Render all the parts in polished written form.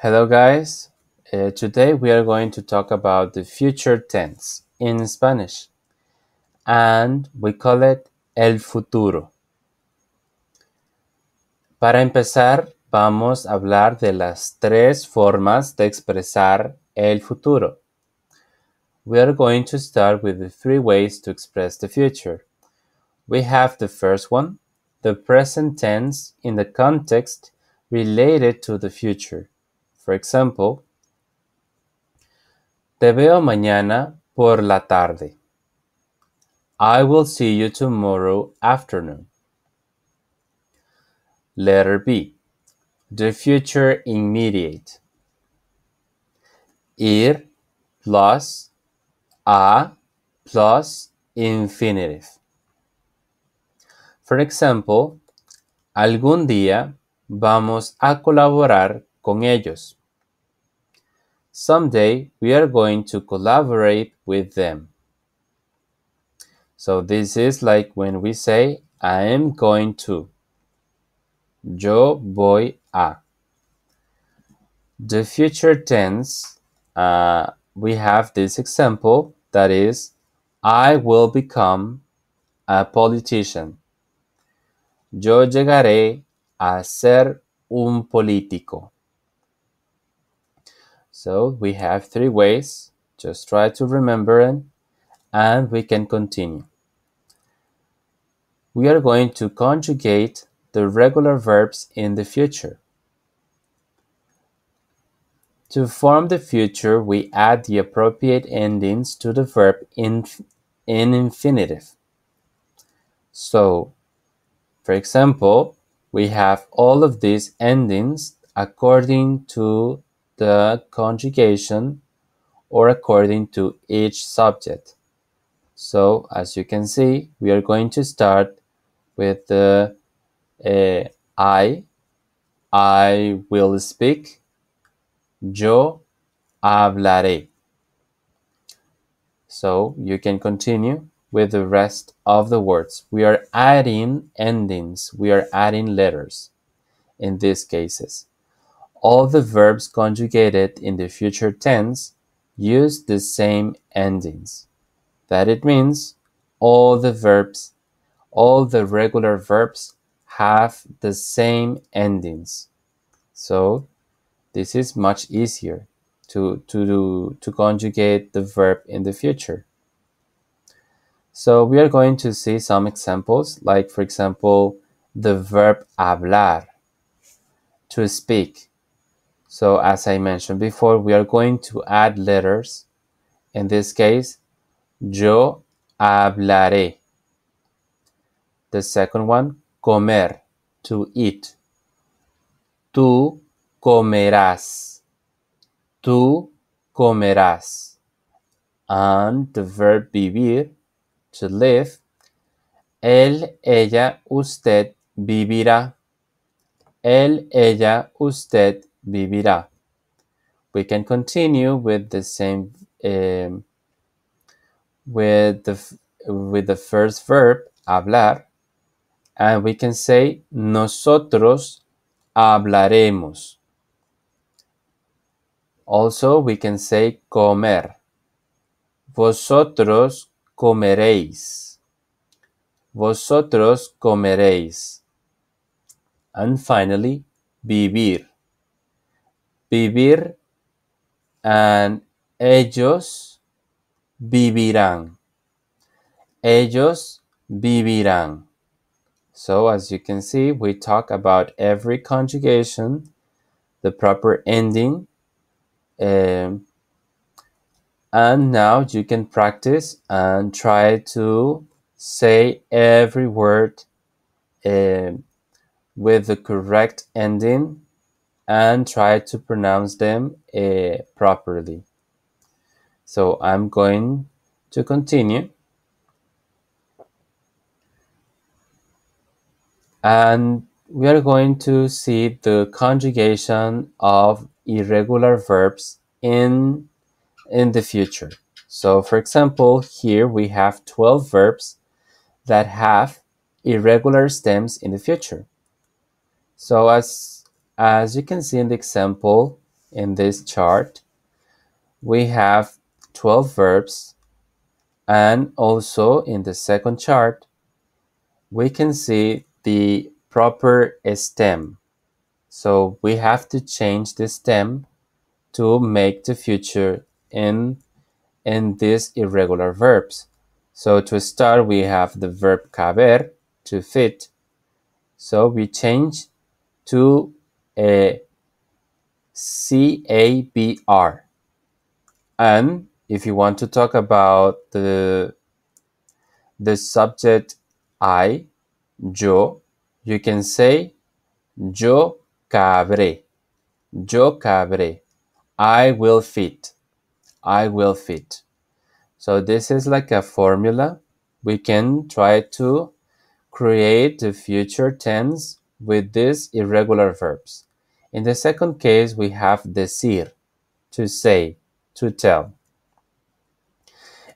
Hello guys, today we are going to talk about the future tense in Spanish and we call it el futuro. Para empezar, vamos a hablar de las tres formas de expresar el futuro. We are going to start with the three ways to express the future. We have the first one, the present tense in the context related to the future. For example, te veo mañana por la tarde. I will see you tomorrow afternoon. Letter B. The future immediate. Ir plus a plus infinitive. For example, algún día vamos a colaborar con ellos. Someday we are going to collaborate with them. So this is like when we say I am going to. Yo voy a. The future tense, we have this example that is, I will become a politician. Yo llegaré a ser un político. So we have three ways. Just try to remember it and we can continue. We are going to conjugate the regular verbs in the future. To form the future, we add the appropriate endings to the verb in infinitive. So, for example, we have all of these endings according to the conjugation or according to each subject. So, as you can see, we are going to start with the I will speak, yo hablaré. So you can continue with the rest of the words. We are adding endings, we are adding letters in these cases. All the verbs conjugated in the future tense use the same endings. That it means all the regular verbs have the same endings. So this is much easier to conjugate the verb in the future. So we are going to see some examples, like for example, the verb hablar, to speak. So as I mentioned before, we are going to add letters. In this case, yo hablaré. The second one, comer, to eat. Tú comerás. Tú comerás. And the verb vivir, to live. Él, ella, usted vivirá. Él, ella, usted vivirá. We can continue with the same with the first verb, hablar, and we can say nosotros hablaremos. Also, we can say comer. Vosotros comeréis. Vosotros comeréis. And finally, vivir. Vivir and ellos vivirán. Ellos vivirán. So as you can see, we talk about every conjugation, the proper ending, and now you can practice and try to say every word with the correct ending and try to pronounce them properly. So I'm going to continue. And we are going to see the conjugation of irregular verbs in the future. So for example, here we have 12 verbs that have irregular stems in the future. So as you can see in the example, in this chart, we have 12 verbs, and also in the second chart, we can see the proper stem. So we have to change the stem to make the future in these irregular verbs. So to start, we have the verb caber, to fit. So we change to a CABR. And if you want to talk about the subject I, yo, you can say yo cabré. Yo cabré. I will fit. I will fit. So this is like a formula. We can try to create the future tense with these irregular verbs. In the second case, we have decir, to say, to tell.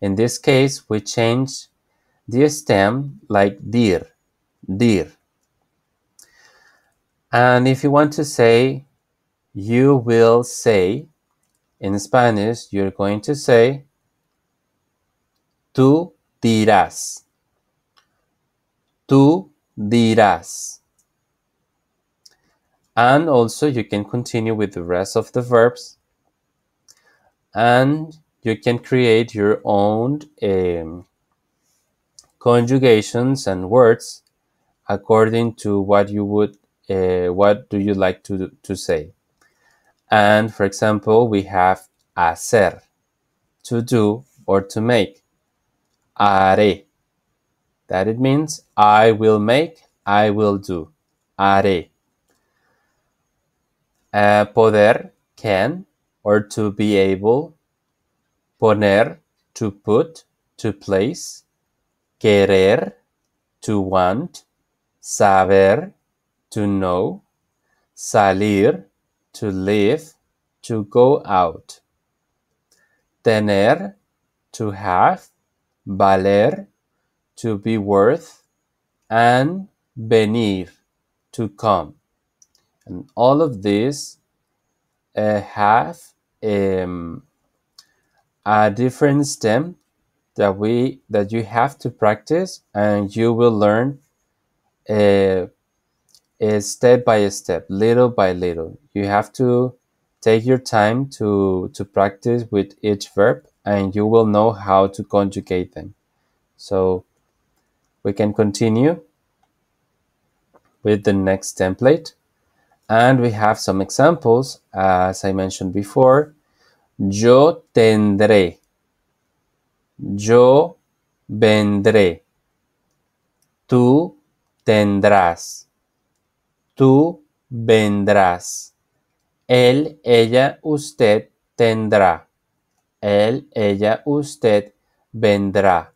In this case, we change the stem like dir, dir. And if you want to say, you will say, in Spanish, you're going to say, tú dirás. Tú dirás. And also you can continue with the rest of the verbs, and you can create your own conjugations and words according to what you would what do you like to say. And for example, we have hacer, to do or to make. Haré, that it means I will make, I will do. Haré. Poder, can, or to be able. Poner, to put, to place. Querer, to want. Saber, to know. Salir, to live, to go out. Tener, to have. Valer, to be worth. And venir, to come. And all of these have a different stem that you have to practice, and you will learn step by step, little by little. You have to take your time to practice with each verb, and you will know how to conjugate them. So we can continue with the next template, and we have some examples. As I mentioned before, yo tendré, yo vendré, tú tendrás, tú vendrás, él, ella, usted tendrá, él, ella, usted vendrá,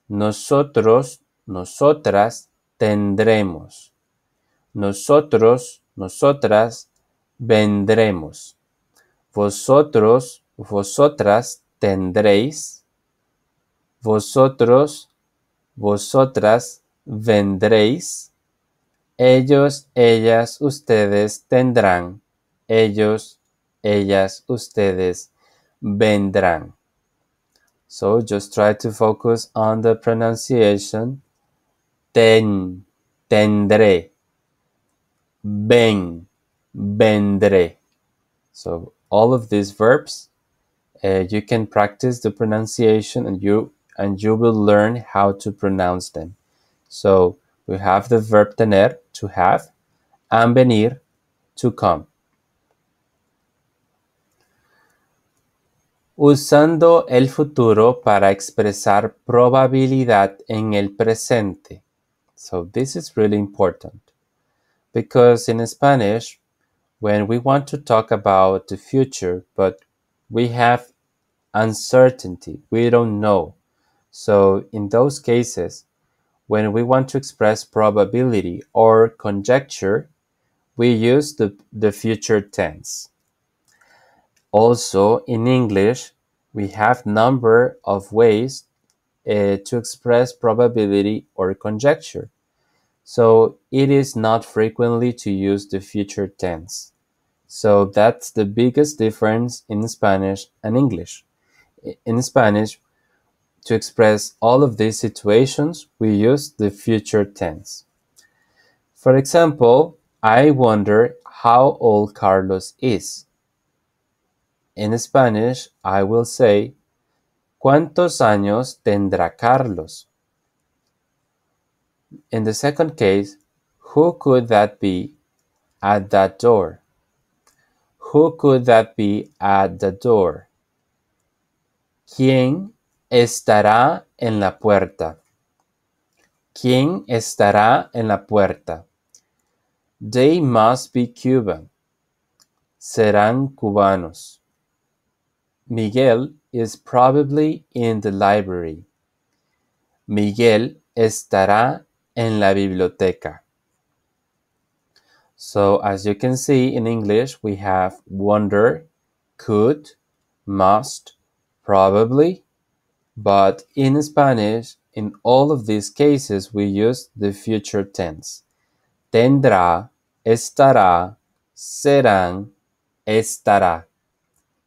nosotros, nosotras tendremos, nosotros, nosotras vendremos, vosotros, vosotras tendréis, vosotros, vosotras vendréis, ellos, ellas, ustedes tendrán, ellos, ellas, ustedes vendrán. So just try to focus on the pronunciation. Tendré, vendré. So all of these verbs, you can practice the pronunciation, and you will learn how to pronounce them. So we have the verb tener, to have, and venir, to come. Usando el futuro para expresar probabilidad en el presente. So this is really important, because in Spanish, when we want to talk about the future, but we have uncertainty, we don't know. So in those cases, when we want to express probability or conjecture, we use the future tense. Also, in English, we have number of ways to express probability or conjecture. So it is not frequently to use the future tense. So that's the biggest difference in Spanish and English. In Spanish, to express all of these situations, we use the future tense. For example, I wonder how old Carlos is. In Spanish, I will say, ¿cuántos años tendrá Carlos? In the second case, who could that be at that door? Who could that be at the door? ¿Quién estará en la puerta? ¿Quién estará en la puerta? They must be Cuban. Serán cubanos. Miguel is probably in the library. Miguel estará en la biblioteca. So as you can see in English, we have wonder, could, must, probably, but in Spanish, in all of these cases, we use the future tense. Tendrá, estará, serán, estará.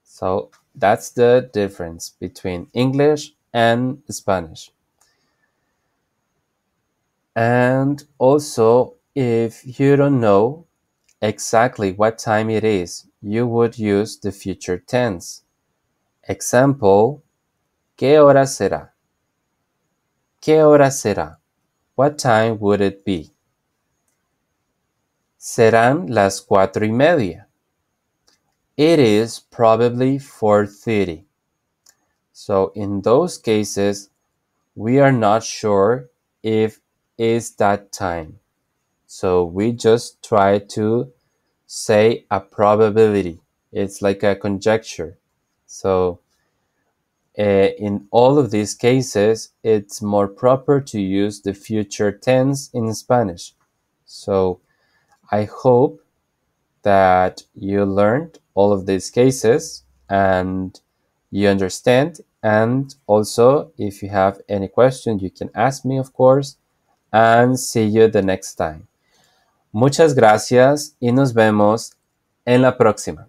So that's the difference between English and Spanish. And also, if you don't know exactly what time it is, you would use the future tense. Example, ¿qué hora será? ¿Qué hora será? What time would it be? Serán las 4:30. It is probably 4:30. So in those cases, we are not sure if it's that time. So we just try to say a probability. It's like a conjecture. So in all of these cases, it's more proper to use the future tense in Spanish. So I hope that you learned all of these cases and you understand. And also, if you have any question, you can ask me, of course, and see you the next time. Muchas gracias y nos vemos en la próxima.